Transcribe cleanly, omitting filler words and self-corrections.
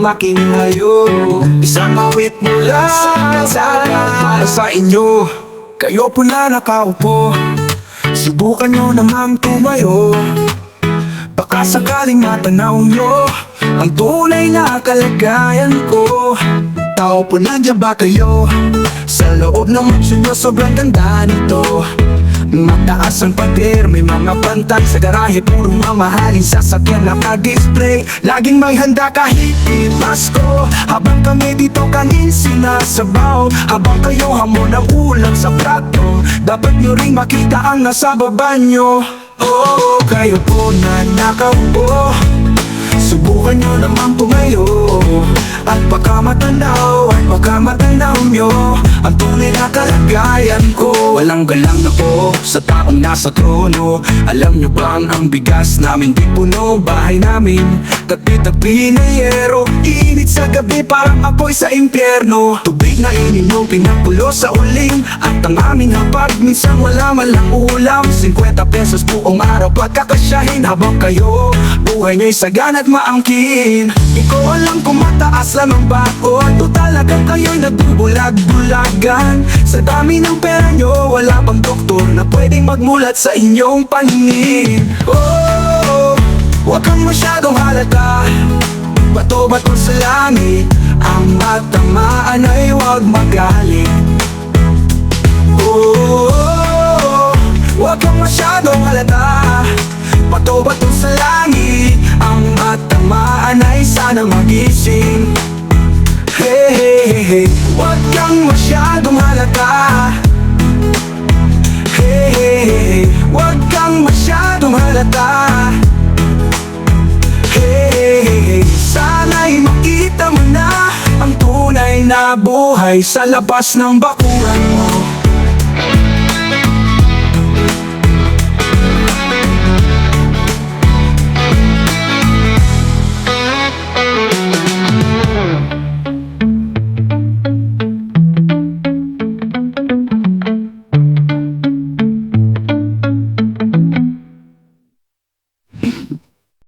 makilayo. Isang awit mula para sa inyo. Kayo po na nakaupo, subukan nyo namang tumayo. Baka sakaling matanaw nyo ang tunay na kalagayan ko. Tao po, nandiyan ba kayo? Sa loob ng mansyon nyo, sobrang ganda nito. Mataas ang pader, may mga bantay sa garahe, puro mamahaling sasakyan naka-display. Laging may handa kahit di Pasko, habang kami dito kanin sinasabaw. Habang kayo hamon ang ulam sa plato, dapat nyo ring makita ang nasa baba nyo. Oh, kayo po na nakaupo, subukan nyo namang tumayo. At baka matanaw nyo ang tunay na kalagayan ko. Walang galang na po sa taong nasa trono. Alam nyo bang ang bigas namin di puno? Bahay namin tapi-tapi na yero, init sa gabi parang apoy sa impyerno. Tubig na ininom pinapulo sa uling, at ang aming hapag minsan wala man lang ulam. 50 pesos buong araw pagkakasyahin, habang kayo buhay nyo'y sagana at maangkin. Di ko alam kung mataas lang ang bakod o talagang kayo'y nagbubulag-bulagan. Sa dami ng pera nyo, wala bang doktor na pwedeng magmulat sa inyong paningin? Oh, huwag kang masyadong halata, bato-bato sa langit. Ang matamaan ay huwag magaling. Oh, huwag kang masyadong halata, bato-bato sa langit. Ang matamaan ay sana magising. Hey, hey, hey, hey. Huwag kang masyadong halata. Hey, hey, hey. Huwag kang masyadong halata. Hey, hey, hey. Sana'y makita mo na ang tunay na buhay sa labas ng bakuran mo.